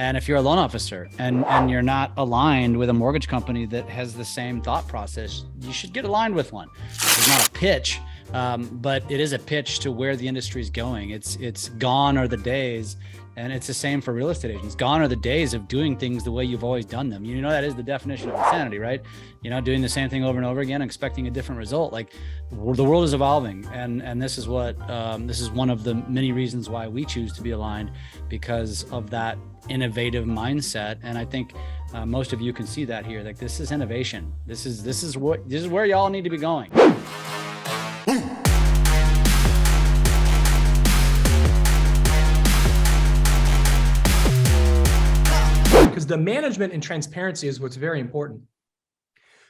And if you're a loan officer and you're not aligned with a mortgage company that has the same thought process, you should get aligned with one. It's not a pitch, but it is a pitch to where the industry is going. It's gone are the days, and it's the same for real estate agents. Gone are the days of doing things the way you've always done them. You know, that is the definition of insanity, right? You know, doing the same thing over and over again, expecting a different result. Like, the world is evolving, and this is what this is one of the many reasons why we choose to be aligned, because of that innovative mindset. And I think most of you can see that here. Like, this is innovation. This is where y'all need to be going. Because the management and transparency is what's very important.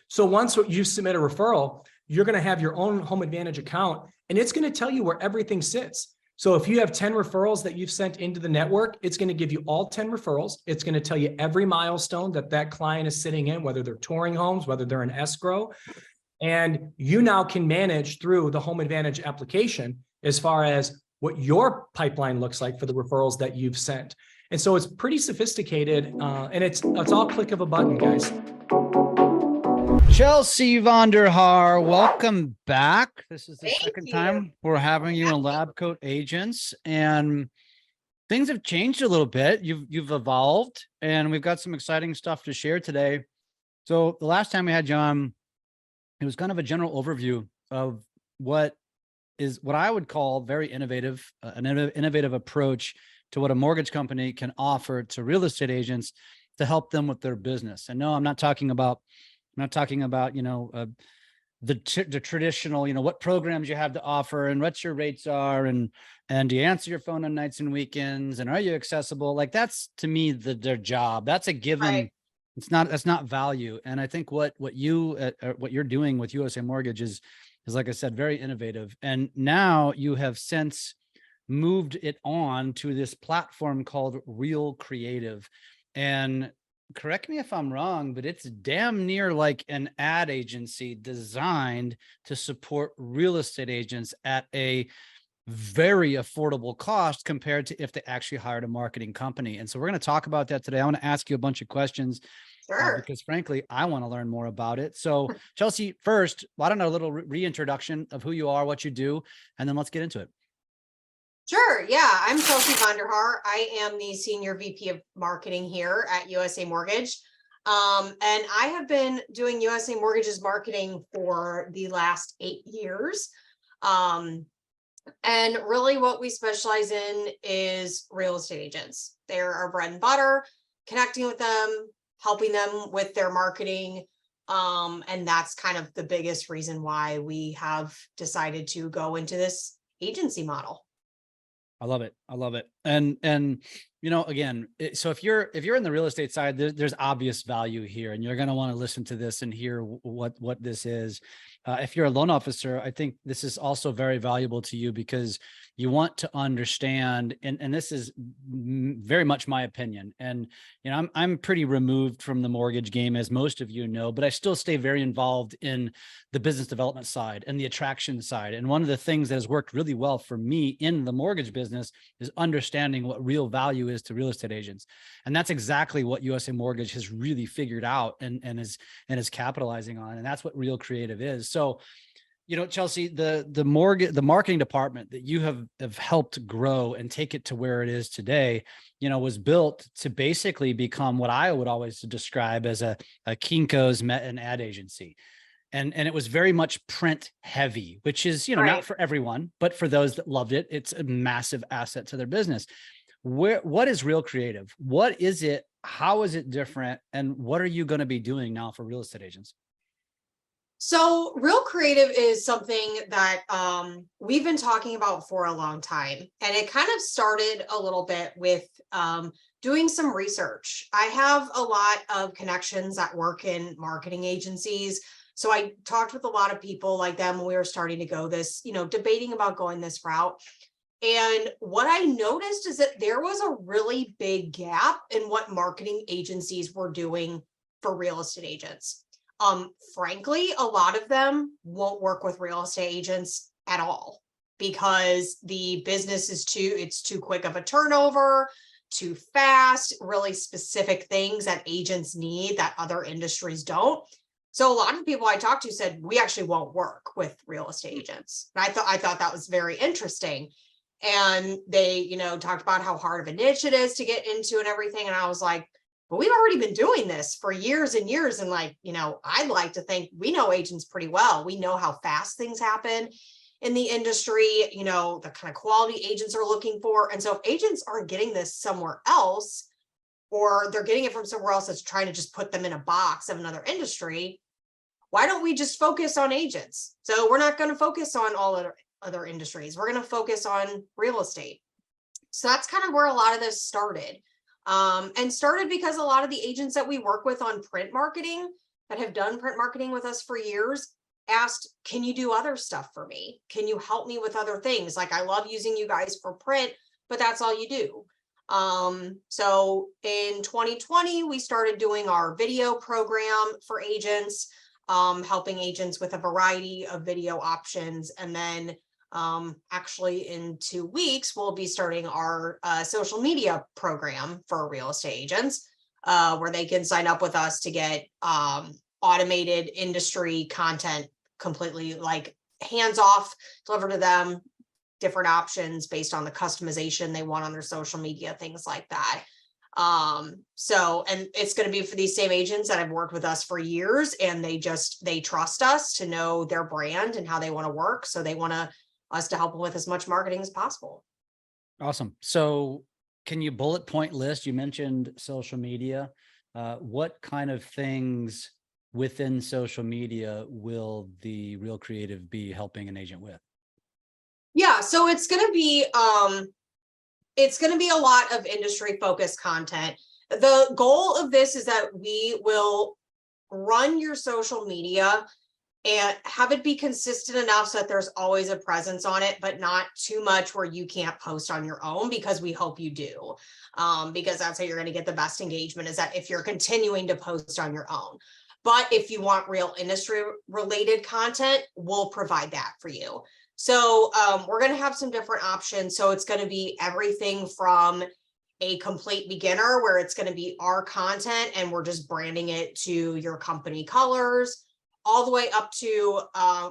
So once you submit a referral, you're going to have your own Home Advantage account, and it's going to tell you where everything sits. So if you have 10 referrals that you've sent into the network, it's going to give you all 10 referrals. It's going to tell you every milestone that client is sitting in, whether they're touring homes, whether they're in escrow. And you now can manage through the Home Advantage application as far as what your pipeline looks like for the referrals that you've sent. And so it's pretty sophisticated, and it's all click of a button, guys. Chelsea Vonder Haar, welcome back. This is the second time we're having you on LabCoatAgents, and things have changed a little bit. You've evolved, and we've got some exciting stuff to share today. So the last time we had you on, it was kind of a general overview of what I would call very innovative, an innovative approach to what a mortgage company can offer to real estate agents to help them with their business. And no, I'm not talking about, you know, the traditional, you know, what programs you have to offer and what your rates are, and do you answer your phone on nights and weekends, and are you accessible? Like, that's, to me, their job. That's a given. Right. That's not value. And I think what you're doing with USA Mortgage is, like I said, very innovative. And now you have since moved it on to this platform called Real Creative. And correct me if I'm wrong, but it's damn near like an ad agency designed to support real estate agents at a very affordable cost compared to if they actually hired a marketing company. And so we're going to talk about that today. I want to ask you a bunch of questions. Sure. Because frankly, I want to learn more about it. So Chelsea, first, why don't I a little reintroduction of who you are, what you do, and then let's get into it. Sure. Yeah. I'm Chelsea Vonder Haar. I am the Senior VP of Marketing here at USA Mortgage. And I have been doing USA Mortgage's marketing for the last 8 years. And really what we specialize in is real estate agents. They're our bread and butter, connecting with them, helping them with their marketing. And that's kind of the biggest reason why we have decided to go into this agency model. I love it. I love it. And you know, again, so if you're in the real estate side, there's obvious value here, and you're going to want to listen to this and hear what this is. If you're a loan officer, I think this is also very valuable to you, because you want to understand, and this is very much my opinion. And, you know, I'm pretty removed from the mortgage game, as most of you know, but I still stay very involved in the business development side and the attraction side. And one of the things that has worked really well for me in the mortgage business is understanding what real value is to real estate agents. And that's exactly what USA Mortgage has really figured out and is capitalizing on. And that's what Real Creative is. So, you know, Chelsea, the marketing department that you have helped grow and take it to where it is today, you know, was built to basically become what I would always describe as a Kinko's met an ad agency. And it was very much print heavy, which is, you know, not for everyone, but for those that loved it, it's a massive asset to their business. What is Real Creative? What is it? How is it different? And what are you going to be doing now for real estate agents? So Real Creative is something that we've been talking about for a long time. And it kind of started a little bit with doing some research. I have a lot of connections that work in marketing agencies. So I talked with a lot of people like them when we were starting to go this, you know, debating about going this route. And what I noticed is that there was a really big gap in what marketing agencies were doing for real estate agents. Frankly, a lot of them won't work with real estate agents at all because the business is too quick of a turnover too fast, really specific things that agents need that other industries don't. So a lot of people I talked to said, we actually won't work with real estate agents. And I thought that was very interesting. And they, talked about how hard of a niche it is to get into and everything. And I was like, but we've already been doing this for years and years. And I'd like to think we know agents pretty well. We know how fast things happen in the industry, the kind of quality agents are looking for. And so if agents aren't getting this somewhere else, or they're getting it from somewhere else that's trying to just put them in a box of another industry, why don't we just focus on agents? So we're not going to focus on all other industries. We're going to focus on real estate. So that's kind of where a lot of this started. And started because a lot of the agents that we work with on print marketing that have done print marketing with us for years asked, can you do other stuff for me? Can you help me with other things? Like, I love using you guys for print, but that's all you do. So in 2020, we started doing our video program for agents, helping agents with a variety of video options. And then actually in 2 weeks, we'll be starting our social media program for real estate agents, where they can sign up with us to get automated industry content, completely like hands off, delivered to them, different options based on the customization they want on their social media, things like that. And it's going to be for these same agents that have worked with us for years, and they trust us to know their brand and how they want to work. So they want us to help them with as much marketing as possible. Awesome. So can you bullet point list? You mentioned social media. What kind of things within social media will the Real Creative be helping an agent with? Yeah, so it's going to be a lot of industry focused content. The goal of this is that we will run your social media and have it be consistent enough so that there's always a presence on it, but not too much where you can't post on your own, because we hope you do. Because that's how you're going to get the best engagement, is that if you're continuing to post on your own. But if you want real industry related content, we'll provide that for you. So we're going to have some different options. So it's going to be everything from a complete beginner, where it's going to be our content and we're just branding it to your company colors, all the way up to,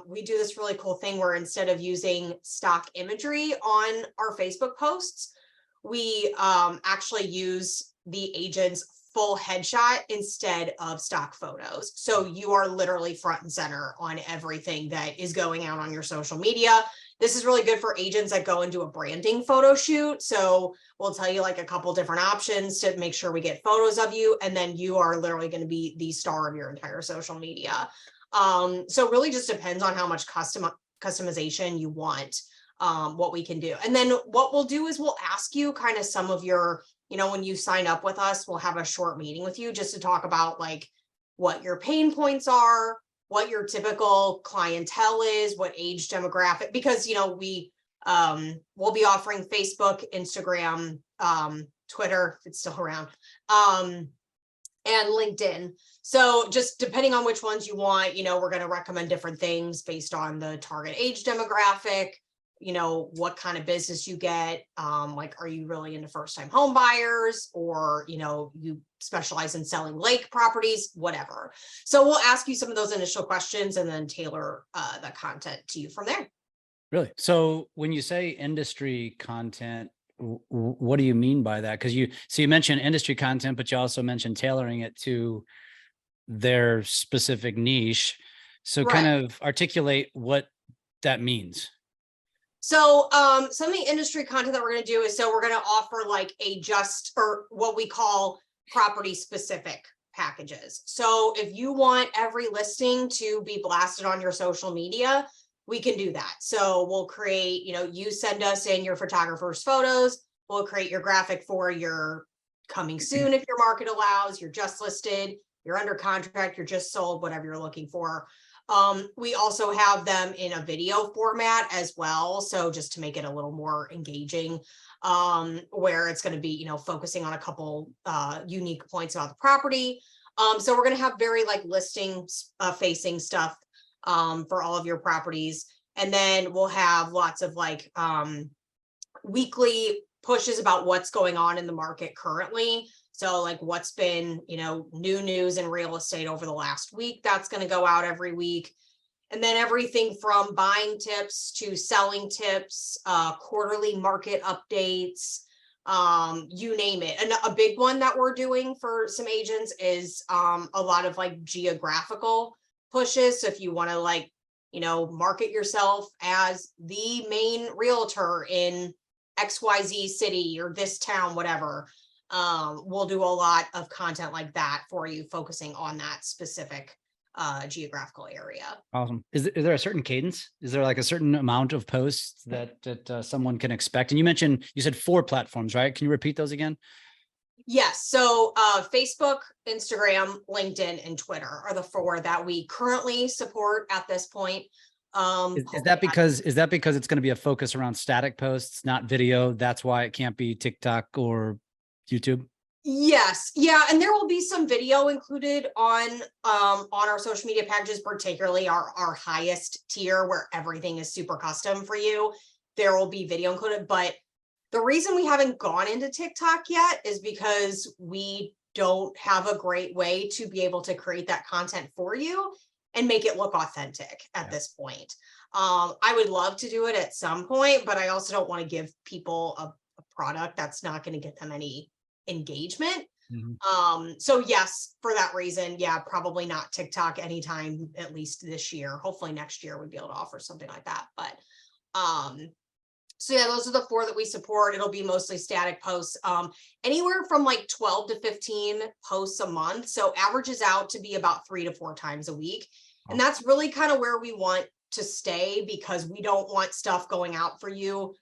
we do this really cool thing where instead of using stock imagery on our Facebook posts, we actually use the agent's full headshot instead of stock photos. So you are literally front and center on everything that is going out on your social media. This is really good for agents that go into a branding photo shoot. So we'll tell you like a couple different options to make sure we get photos of you. And then you are literally going to be the star of your entire social media. So it really just depends on how much customization you want, what we can do. And then what we'll do is we'll ask you kind of some of your, when you sign up with us, we'll have a short meeting with you just to talk about like what your pain points are, what your typical clientele is, what age demographic, because, we'll be offering Facebook, Instagram, Twitter, if it's still around, and LinkedIn. So just depending on which ones you want, we're going to recommend different things based on the target age demographic, what kind of business you get. Like, are you really into first-time home buyers, or, you specialize in selling lake properties, whatever. So we'll ask you some of those initial questions and then tailor the content to you from there. Really? So when you say industry content, what do you mean by that? Because you mentioned industry content, but you also mentioned tailoring it to their specific niche. So Right. kind of articulate what that means. So some of the industry content that we're going to do is, so we're going to offer like or what we call property specific packages. So if you want every listing to be blasted on your social media, we can do that. So we'll create, you send us in your photographer's photos, we'll create your graphic for your coming soon if your market allows, you're just listed, you're under contract, you're just sold, whatever you're looking for. We also have them in a video format as well. So just to make it a little more engaging, where it's going to be, focusing on a couple unique points about the property. So we're going to have very like listing facing stuff for all of your properties. And then we'll have lots of like weekly pushes about what's going on in the market currently. So like what's been, new news in real estate over the last week, that's going to go out every week. And then everything from buying tips to selling tips, quarterly market updates, you name it. And a big one that we're doing for some agents is a lot of like geographical pushes. So if you want to market yourself as the main realtor in XYZ city or this town, whatever, we'll do a lot of content like that for you, focusing on that specific geographical area. Awesome. Is there a certain cadence? Is there like a certain amount of posts that someone can expect? And you said 4 platforms, right? Can you repeat those again? Yes. So Facebook, Instagram, LinkedIn, and Twitter are the 4 that we currently support at this point. Is that because it's going to be a focus around static posts, not video? That's why it can't be TikTok or YouTube? Yes. Yeah. And there will be some video included on our social media packages, particularly our highest tier where everything is super custom for you. There will be video included, but the reason we haven't gone into TikTok yet is because we don't have a great way to be able to create that content for you and make it look authentic at this point. I would love to do it at some point, but I also don't want to give people a product that's not going to get them any engagement. So yes, for that reason, probably not TikTok anytime, at least this year. Hopefully next year we'd be able to offer something like that. But so yeah, those are the 4 that we support. It'll be mostly static posts, anywhere from like 12 to 15 posts a month. So averages out to be about 3 to 4 times a week. And that's really kind of where we want to stay, because we don't want stuff going out for you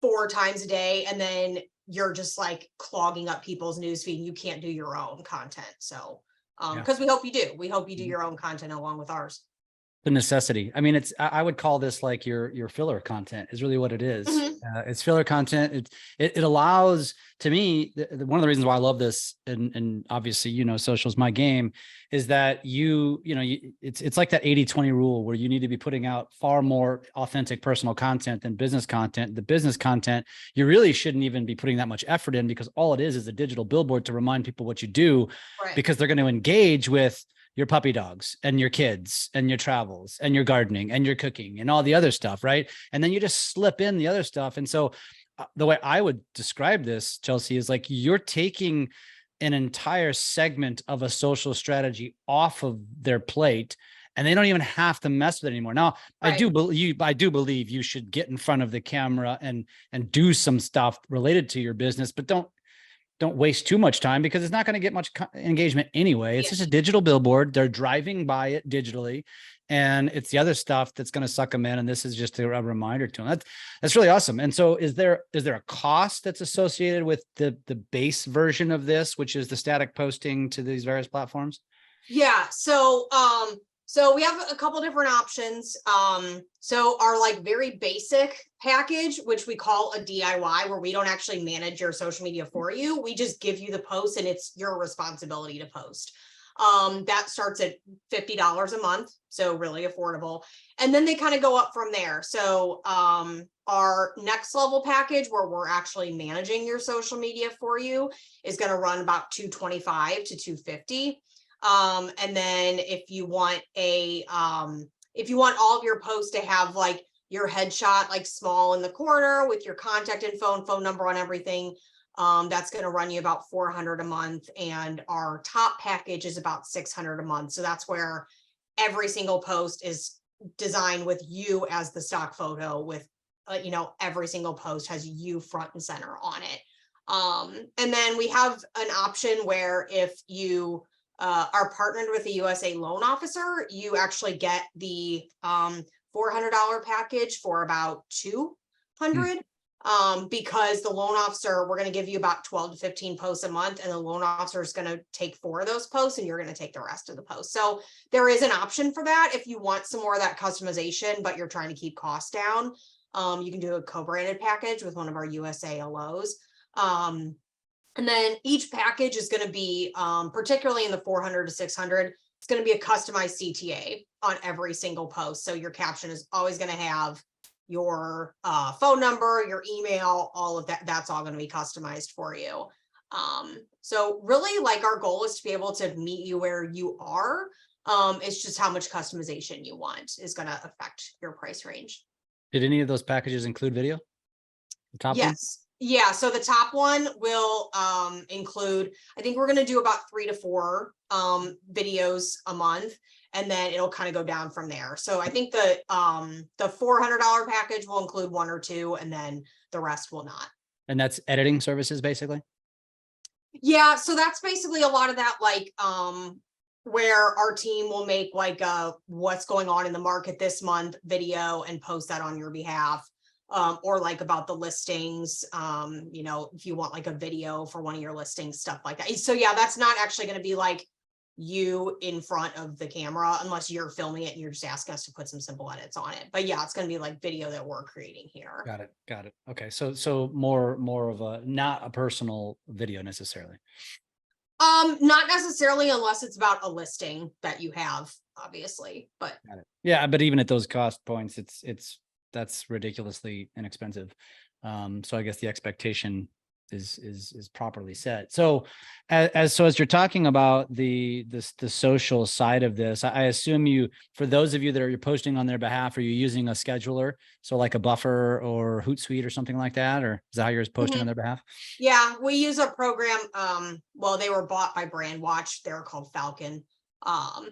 4 times a day and then you're just like clogging up people's newsfeed and you can't do your own content. So because we hope you do your own content along with ours. The necessity. I mean, I would call this like your filler content is really what it is. It's filler content. It allows, to me, one of the reasons why I love this, and obviously, social is my game, is that it's like that 80-20 rule where you need to be putting out far more authentic personal content than business content. The business content, you really shouldn't even be putting that much effort in, because all it is a digital billboard to remind people what you do, because they're going to engage with your puppy dogs and your kids and your travels and your gardening and your cooking and all the other stuff. Right. And then you just slip in the other stuff. And so the way I would describe this, Chelsea, is like you're taking an entire segment of a social strategy off of their plate, and they don't even have to mess with it anymore. Now, I do believe you should get in front of the camera and do some stuff related to your business, but don't waste too much time, because it's not going to get much engagement anyway. It's just a digital billboard. They're driving by it digitally, and it's the other stuff that's going to suck them in. And this is just a reminder to them. That's really awesome. And so is there a cost that's associated with the base version of this, which is the static posting to these various platforms? Yeah. So we have a couple different options. So our like very basic package, which we call a DIY, where we don't actually manage your social media for you. We just give you the post and it's your responsibility to post. That starts at $50 a month. So really affordable. And then they kind of go up from there. So our next level package, where we're actually managing your social media for you, is going to run about $225 to $250. And then if you want all of your posts to have like your headshot, like small in the corner with your contact info and phone number on everything, that's going to run you about $400 a month. And our top package is about $600 a month. So that's where every single post is designed with you as the stock photo, with, every single post has you front and center on it. And then we have an option where if you are partnered with a USA loan officer, you actually get the $400 package for about $200. Because the loan officer, we're going to give you about 12 to 15 posts a month, and the loan officer is going to take 4 of those posts and you're going to take the rest of the posts. So there is an option for that. If you want some more of that customization, but you're trying to keep costs down, you can do a co-branded package with one of our USA LOs. And then each package is going to be, particularly in the 400 to 600, it's going to be a customized CTA on every single post. So your caption is always going to have your phone number, your email, all of that, that's all going to be customized for you. So really, like, our goal is to be able to meet you where you are. It's just how much customization you want is going to affect your price range. Did any of those packages include video? The top one? Yes. Yeah. So the top one will include, I think we're going to do about 3 to 4 videos a month, and then it'll kind of go down from there. So I think the $400 package will include 1 or 2, and then the rest will not. And that's editing services, basically? Yeah. So that's basically a lot of that, like, where our team will make like what's going on in the market this month video and post that on your behalf. Or like about the listings, you know, if you want like a video for one of your listings, stuff like that. So yeah, that's not actually going to be like you in front of the camera unless you're filming it and you're just asking us to put some simple edits on it. But yeah, it's going to be like video that we're creating here. Got it. Got it. Okay. So more of a, not a personal video necessarily. Not necessarily, unless it's about a listing that you have, obviously, but Got it. Yeah, but even at those cost points, that's ridiculously inexpensive. So I guess the expectation is properly set. So as you're talking about the social side of this, I assume for those of you that you're posting on their behalf, are you using a scheduler? So like a Buffer or Hootsuite or something like that, or is that how you're posting on their behalf? Yeah, we use a program. Well, they were bought by Brandwatch. They're called Falcon.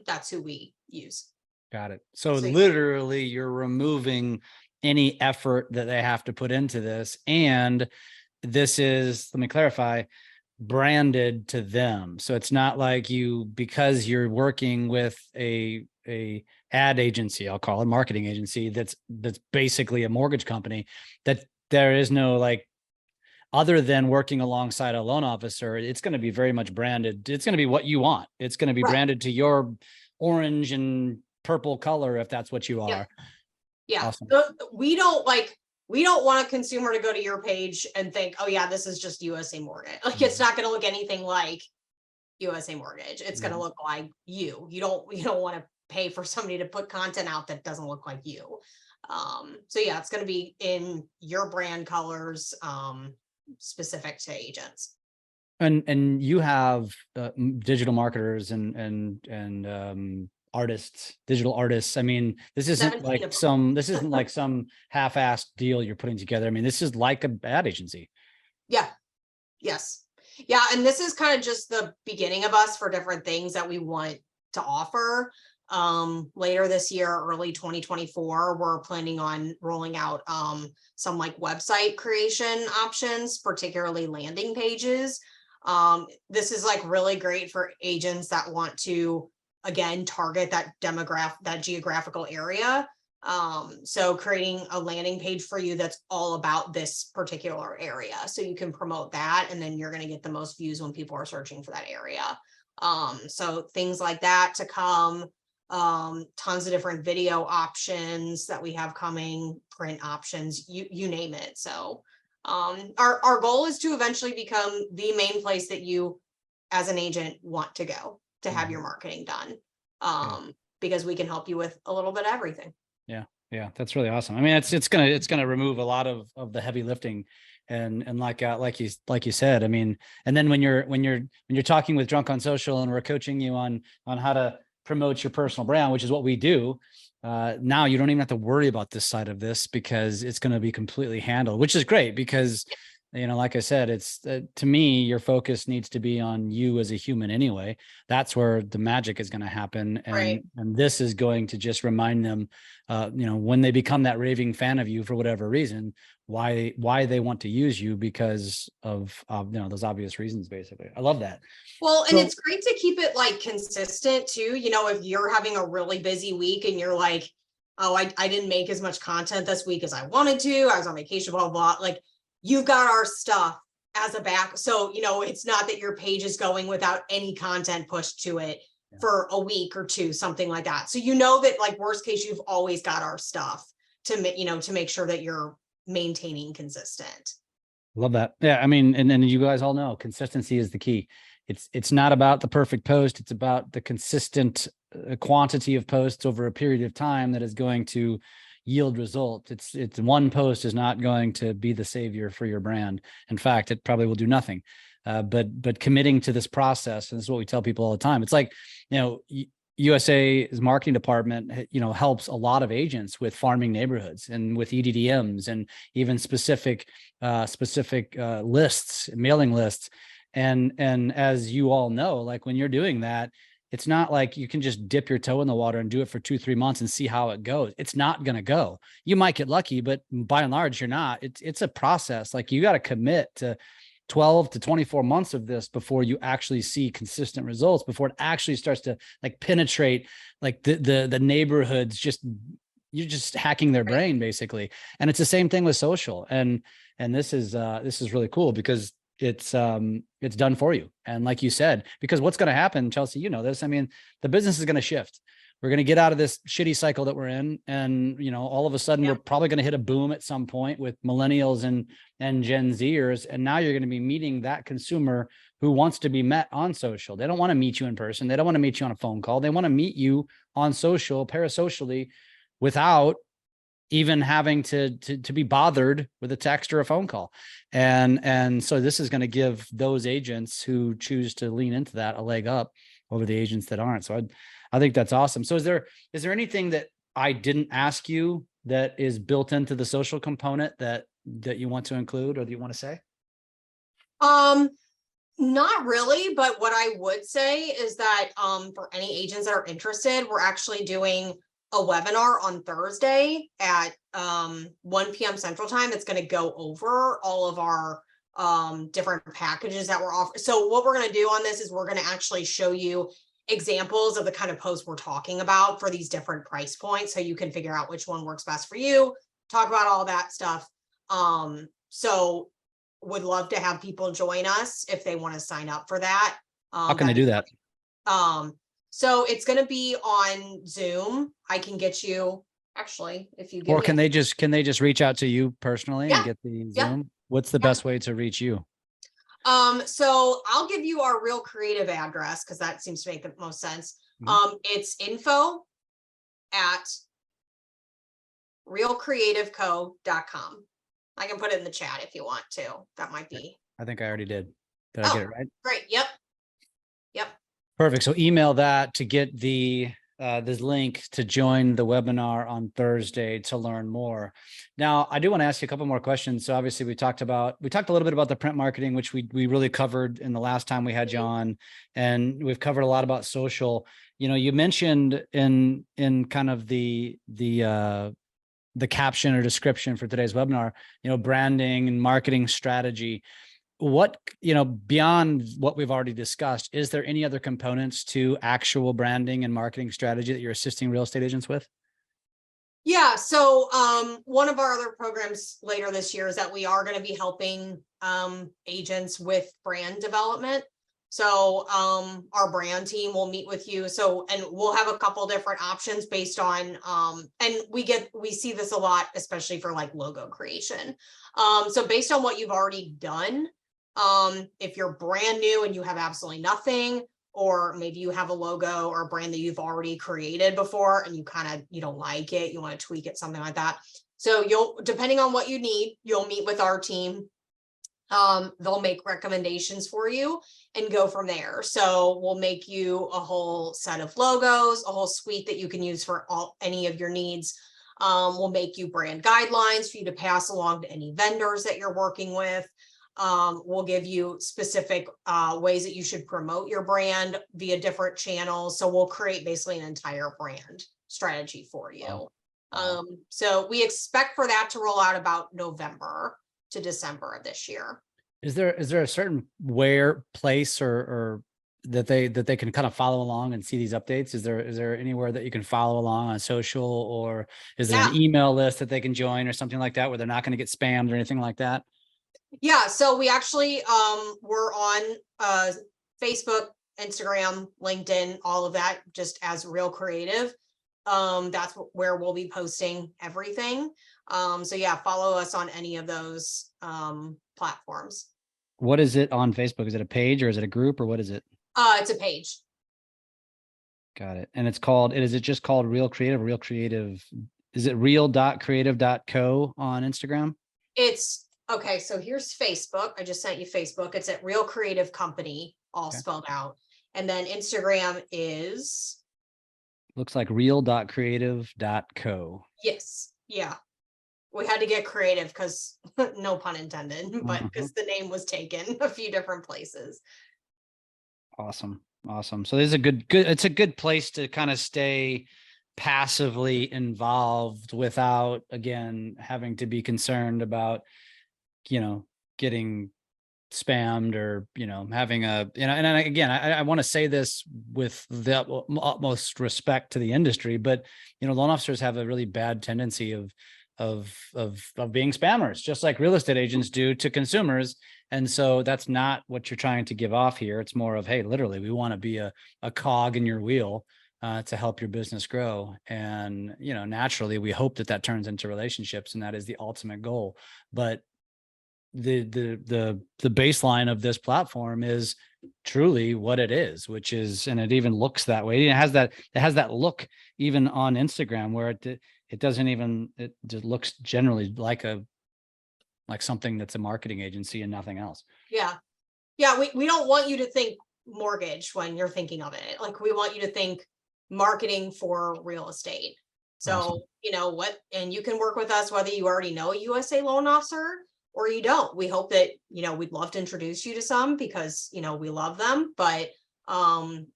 That's who we use. Got it. So literally you're removing any effort that they have to put into this. And this is, let me clarify, branded to them. So it's not like because you're working with a ad agency, I'll call it marketing agency, that's basically a mortgage company, that there is no, like, other than working alongside a loan officer, it's going to be very much branded. It's going to be what you want. It's going to be branded to your orange and purple color, if that's what you are. Yeah. Awesome. We don't want a consumer to go to your page and think, oh yeah, this is just USA Mortgage. Like, it's not going to look anything like USA Mortgage. It's going to look like you. You don't want to pay for somebody to put content out that doesn't look like you. So yeah, it's going to be in your brand colors, specific to agents. And you have digital marketers and artists, digital artists. I mean, this isn't like some half-assed deal you're putting together. I mean, this is like a ad agency. Yeah. Yes. Yeah. And this is kind of just the beginning of us for different things that we want to offer. Later this year, early 2024, we're planning on rolling out some like website creation options, particularly landing pages. This is like really great for agents that want to, again, target that geographical area. So creating a landing page for you that's all about this particular area, so you can promote that, and then you're going to get the most views when people are searching for that area. So things like that to come. Tons of different video options that we have coming, print options, you name it. So our goal is to eventually become the main place that you as an agent want to go to have your marketing done, because we can help you with a little bit of everything. Yeah, that's really awesome. I mean, it's gonna remove a lot of the heavy lifting, and like you said, I mean, and then when you're talking with Drunk on Social and we're coaching you on how to promote your personal brand, which is what we do, now you don't even have to worry about this side of this, because it's going to be completely handled, which is great, because like I said, it's to me, your focus needs to be on you as a human anyway. That's where the magic is going to happen. And this is going to just remind them, when they become that raving fan of you for whatever reason, why they want to use you, because of those obvious reasons, basically. I love that. Well, and it's great to keep it like consistent too. If you're having a really busy week and you're like, oh, I didn't make as much content this week as I wanted to, I was on vacation, blah, blah, blah. Like, you've got our stuff as a back. So, it's not that your page is going without any content pushed to it for a week or two, something like that. So, that like worst case, you've always got our stuff to make sure that you're maintaining consistent. Love that. Yeah. I mean, and you guys all know consistency is the key. It's not about the perfect post. It's about the consistent quantity of posts over a period of time that is going to, yield results. It's one post is not going to be the savior for your brand. In fact, it probably will do nothing. But committing to this process, and this is what we tell people all the time. It's like, USA's marketing department, helps a lot of agents with farming neighborhoods and with EDDMs and even specific lists, mailing lists. And as you all know, like when you're doing that, it's not like you can just dip your toe in the water and do it for 2-3 months and see how it goes. It's not going to go. You might get lucky, but by and large, you're not. It's a process. Like you got to commit to 12 to 24 months of this before you actually see consistent results, before it actually starts to like penetrate like the neighborhoods. You're just hacking their brain basically. And it's the same thing with social. And this is really cool because it's done for you. And like you said, because what's going to happen, Chelsea, you know this, I mean, the business is going to shift. We're going to get out of this shitty cycle that we're in. And, all of a sudden we're probably going to hit a boom at some point with millennials and Gen Zers. And now you're going to be meeting that consumer who wants to be met on social. They don't want to meet you in person. They don't want to meet you on a phone call. They want to meet you on social, parasocially, without even having to be bothered with a text or a phone call. And so this is going to give those agents who choose to lean into that a leg up over the agents that aren't. So I think that's awesome. So is there anything that I didn't ask you that is built into the social component that you want to include or that you want to say? Not really, but what I would say is that for any agents that are interested, we're actually doing a webinar on Thursday at 1 p.m. Central Time. It's going to go over all of our different packages that we're offering. So what we're going to do on this is we're going to actually show you examples of the kind of posts we're talking about for these different price points, so you can figure out which one works best for you, talk about all that stuff. So would love to have people join us if they want to sign up for that. How can they do that? So it's going to be on Zoom. I can get you, actually, if you give or can they just reach out to you personally and get the Zoom? Yeah. What's the best way to reach you? So I'll give you our Real Creative address because that seems to make the most sense. It's info@realcreativeco.com. I can put it in the chat if you want to. That might be. I think I already did. Did I get it right? Great. Yep. Perfect. So email that to get this link to join the webinar on Thursday to learn more. Now, I do want to ask you a couple more questions. So obviously we talked a little bit about the print marketing, which we really covered in the last time we had you on, and we've covered a lot about social. You mentioned in kind of the caption or description for today's webinar, branding and marketing strategy. What, beyond what we've already discussed, is there any other components to actual branding and marketing strategy that you're assisting real estate agents with? Yeah. So one of our other programs later this year is that we are going to be helping agents with brand development. So our brand team will meet with you. And we'll have a couple different options based on, and we see this a lot, especially for like logo creation. So based on what you've already done, if you're brand new and you have absolutely nothing, or maybe you have a logo or a brand that you've already created before and you don't like it, you want to tweak it, something like that. So depending on what you need, you'll meet with our team. They'll make recommendations for you and go from there. So we'll make you a whole set of logos, a whole suite that you can use for any of your needs. We'll make you brand guidelines for you to pass along to any vendors that you're working with. We'll give you specific ways that you should promote your brand via different channels. So we'll create basically an entire brand strategy for you. So we expect for that to roll out about November to December of this year. Is there a certain place or that they can kind of follow along and see these updates? Is there anywhere that you can follow along on social, or is there an email list that they can join or something like that where they're not going to get spammed or anything like that? Yeah, so we actually we're on Facebook, Instagram, LinkedIn, all of that, just as Real Creative. That's where we'll be posting everything. So yeah, follow us on any of those platforms. What is it on Facebook? Is it a page or is it a group or what is it? It's a page. Got it. And is it just called Real Creative or Real Creative Is it real.creative.co on Instagram? It's okay. So here's Facebook. I just sent you Facebook. It's at Real Creative Company, all Okay. spelled out. And then Instagram is, Looks like real.creative.co. yes. Yeah. We had to get creative because no pun intended, but because the name was taken a few different places. Awesome. Awesome. So there's a it's a good place to kind of stay passively involved without, again, having to be concerned about, getting spammed or, having and again, I want to say this with the utmost respect to the industry, but, loan officers have a really bad tendency of being spammers, just like real estate agents do to consumers. And so that's not what you're trying to give off here. It's more of, hey, literally, we want to be a cog in your wheel to help your business grow. And, naturally, we hope that turns into relationships, and that is the ultimate goal. But the baseline of this platform is truly what it is, which is, and it even looks that way. It has that look even on Instagram where it doesn't even, it just looks generally like something that's a marketing agency and nothing else. Yeah. Yeah. We don't want you to think mortgage when you're thinking of it. Like, we want you to think marketing for real estate. So, Awesome. And you can work with us whether you already know a USA loan officer or you don't. We hope that, we'd love to introduce you to some because, we love them. But, and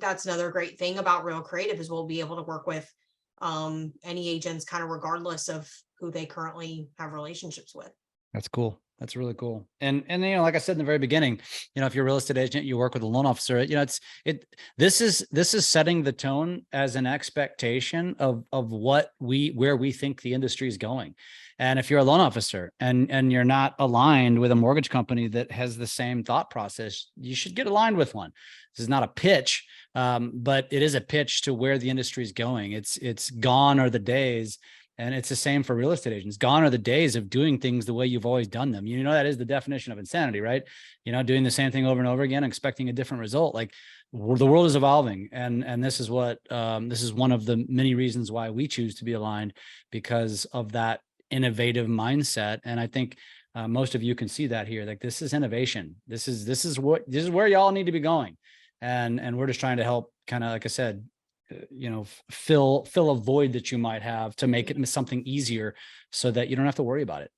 that's another great thing about Real Creative is we'll be able to work with any agents kind of regardless of who they currently have relationships with. That's cool. That's really cool. And like I said in the very beginning, if you're a real estate agent, you work with a loan officer, this is setting the tone as an expectation of where we think the industry is going. And if you're a loan officer and you're not aligned with a mortgage company that has the same thought process, you should get aligned with one. This is not a pitch, but it is a pitch to where the industry is going. It's gone are the days. And it's the same for real estate agents. Gone are the days of doing things the way you've always done them. That is the definition of insanity, right? Doing the same thing over and over again, expecting a different result. Like, the world is evolving. And this is this is one of the many reasons why we choose to be aligned, because of that innovative mindset. And I think most of you can see that here. Like, this is innovation. This is where y'all need to be going. And we're just trying to help, kind of, like I said, fill a void that you might have to make it something easier so that you don't have to worry about it.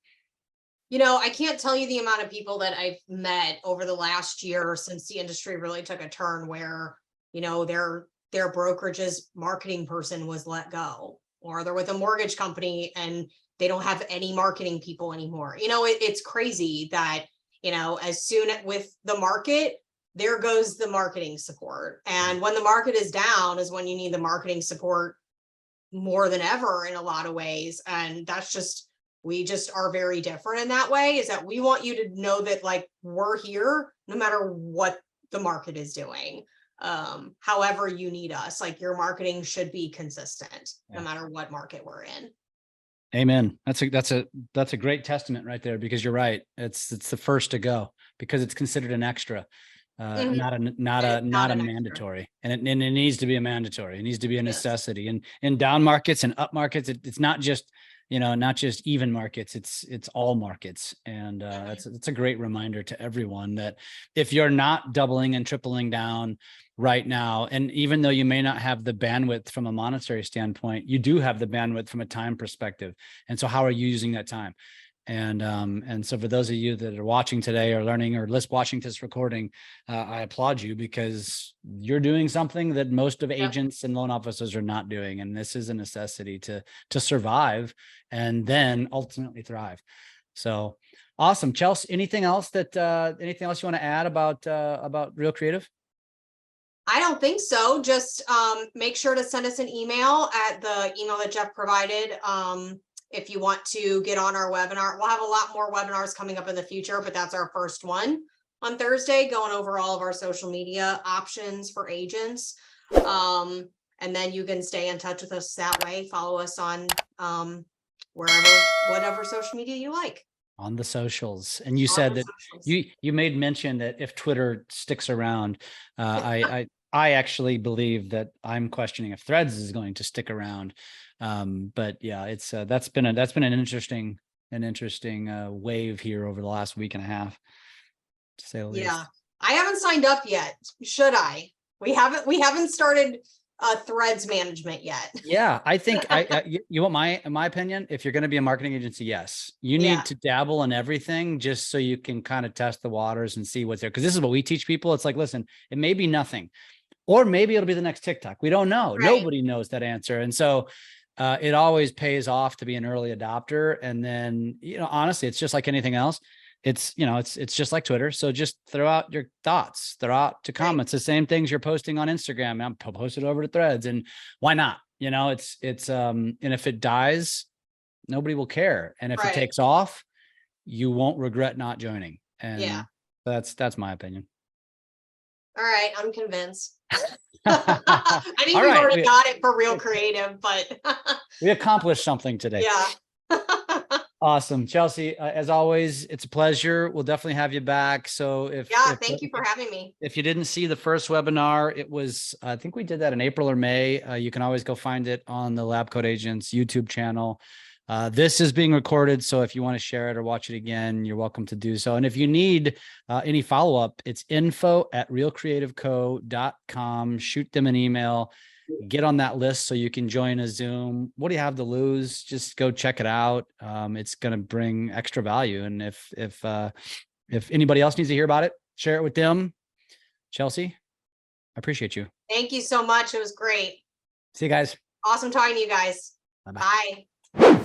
I can't tell you the amount of people that I've met over the last year since the industry really took a turn where, their brokerage's marketing person was let go, or they're with a mortgage company and they don't have any marketing people anymore. It's crazy that, as soon with the market, there goes the marketing support. And when the market is down is when you need the marketing support more than ever in a lot of ways. And we just are very different in that way, is that we want you to know that, like, we're here no matter what the market is doing. However you need us, like, your marketing should be consistent no matter what market we're in. Amen. That's a great testament right there, because you're right. It's the first to go, because it's considered an extra. Not a mandatory, and it needs to be a mandatory. It needs to be a necessity. And in down markets and up markets, it's not just even markets. It's all markets. And it's a great reminder to everyone that if you're not doubling and tripling down right now, and even though you may not have the bandwidth from a monetary standpoint, you do have the bandwidth from a time perspective. And so, how are you using that time? And so for those of you that are watching today or learning or watching this recording, I applaud you, because you're doing something that most of agents and loan officers are not doing. And this is a necessity to survive and then ultimately thrive. So awesome. Chelsea, anything else you want to add about Real Creative? I don't think so. Just make sure to send us an email at the email that Jeff provided. If you want to get on our webinar, we'll have a lot more webinars coming up in the future, but that's our first one on Thursday, going over all of our social media options for agents. And then you can stay in touch with us that way. Follow us on whatever social media you like. On the socials. And you said that you made mention that if Twitter sticks around, I actually believe that I'm questioning if Threads is going to stick around. But yeah, it's that's been an interesting wave here over the last week and a half, to say the least. Yeah, I haven't signed up yet. Should I? We haven't started threads management yet. Yeah, I think you want in my opinion, if you're going to be a marketing agency, yes, you Yeah. need to dabble in everything just so you can kind of test the waters and see what's there. Because this is what we teach people. It's like, listen, it may be nothing, or maybe it'll be the next TikTok. We don't know. Right. Nobody knows that answer. And so it always pays off to be an early adopter. And then, honestly, it's just like anything else. It's, it's just like Twitter. So just throw out your thoughts, throw out to comments, the same things you're posting on Instagram. I'm posted over to Threads, and why not? And if it dies, nobody will care. And if it takes off, you won't regret not joining. And that's my opinion. All right, I'm convinced. I think we've already got it for Real Creative, but we accomplished something today. Yeah. Awesome. Chelsea, as always, it's a pleasure. We'll definitely have you back. So thank you for having me. If you didn't see the first webinar, it was, I think we did that in April or May. You can always go find it on the LabCoatAgents YouTube channel. This is being recorded, so if you want to share it or watch it again, you're welcome to do so. And if you need any follow-up, it's info@realcreativeco.com. Shoot them an email. Get on that list so you can join a Zoom. What do you have to lose? Just go check it out. It's going to bring extra value. And if anybody else needs to hear about it, share it with them. Chelsea, I appreciate you. Thank you so much. It was great. See you guys. Awesome talking to you guys. Bye-bye. Bye.